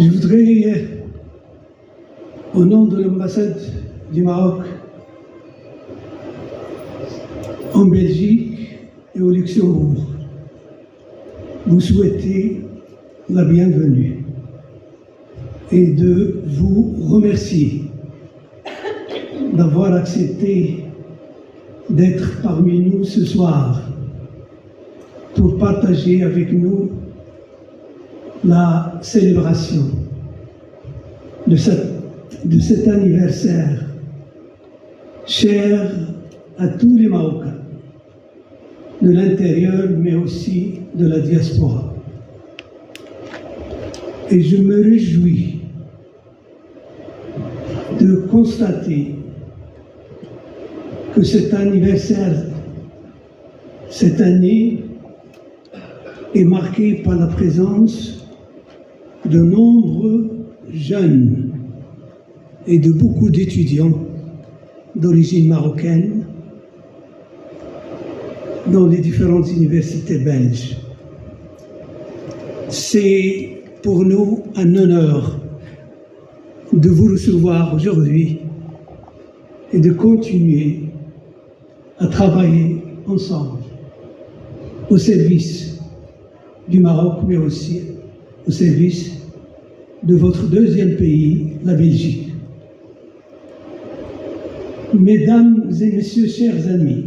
Je voudrais, au nom de l'ambassade du Maroc en Belgique et au Luxembourg, vous souhaiter la bienvenue et de vous remercier d'avoir accepté d'être parmi nous ce soir pour partager avec nous la célébration de cet anniversaire cher à tous les Marocains, de l'intérieur mais aussi de la diaspora. Et je me réjouis de constater que cet anniversaire, cette année, est marqué par la présence de nombreux jeunes et de beaucoup d'étudiants d'origine marocaine dans les différentes universités belges. C'est pour nous un honneur de vous recevoir aujourd'hui et de continuer à travailler ensemble au service du Maroc, mais aussi au service de votre deuxième pays, la Belgique. Mesdames et messieurs, chers amis,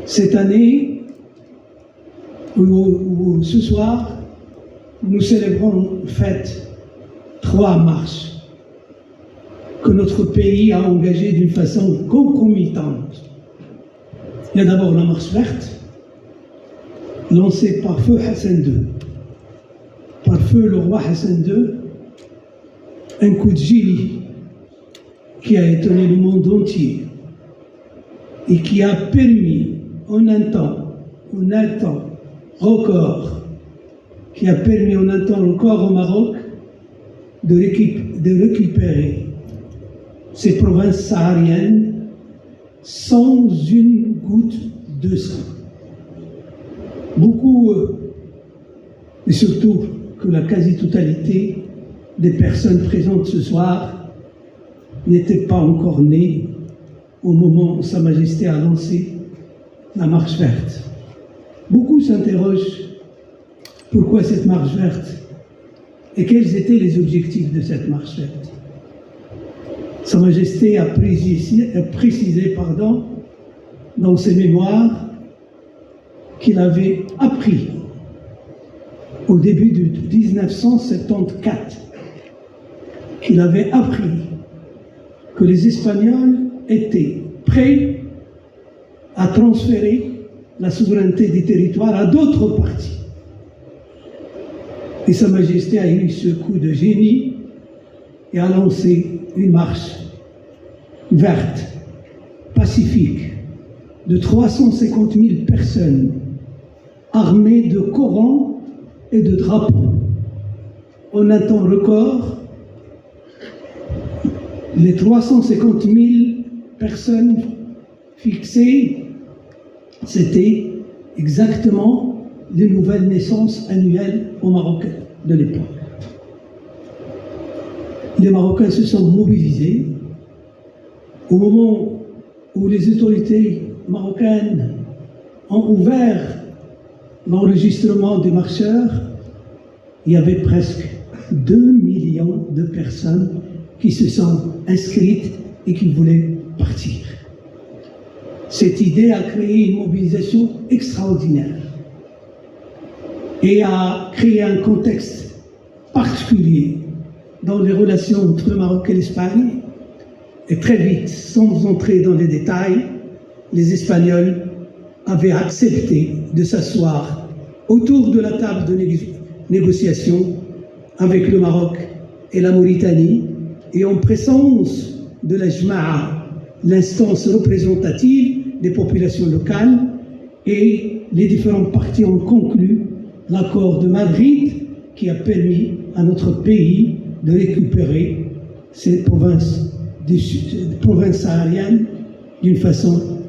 cette année, ou ce soir, nous célébrons une fête, 3 marches, que notre pays a engagées d'une façon concomitante. Il y a d'abord la marche verte, lancée par feu Hassan II, par feu le roi Hassan II, un coup de génie qui a étonné le monde entier et qui a permis en un temps record, qui a permis en un temps record au Maroc de récupérer ces provinces sahariennes sans une goutte de sang. Beaucoup, et surtout que la quasi-totalité des personnes présentes ce soir n'étaient pas encore nées au moment où Sa Majesté a lancé la marche verte. Beaucoup s'interrogent pourquoi cette marche verte et quels étaient les objectifs de cette marche verte. Sa Majesté a précisé dans ses mémoires qu'il avait appris au début de 1974 qu'il avait appris que les Espagnols étaient prêts à transférer la souveraineté des territoires à d'autres parties. Et Sa Majesté a eu ce coup de génie et a lancé une marche verte, pacifique, de 350 000 personnes armées de Corans et de drapeaux. En un temps record, les 350 000 personnes fixées, c'était exactement les nouvelles naissances annuelles au Maroc de l'époque. Les Marocains se sont mobilisés au moment où les autorités marocaines ont ouvert l'enregistrement des marcheurs. Il y avait presque 2 millions de personnes qui se sont inscrites et qui voulaient partir. Cette idée a créé une mobilisation extraordinaire et a créé un contexte particulier dans les relations entre le Maroc et l'Espagne. Et très vite, sans entrer dans les détails, les Espagnols avaient accepté de s'asseoir autour de la table de négociation avec le Maroc et la Mauritanie, et en présence de la Jma'a, l'instance représentative des populations locales, et les différentes parties ont conclu l'accord de Madrid qui a permis à notre pays de récupérer ces provinces sahariennes d'une façon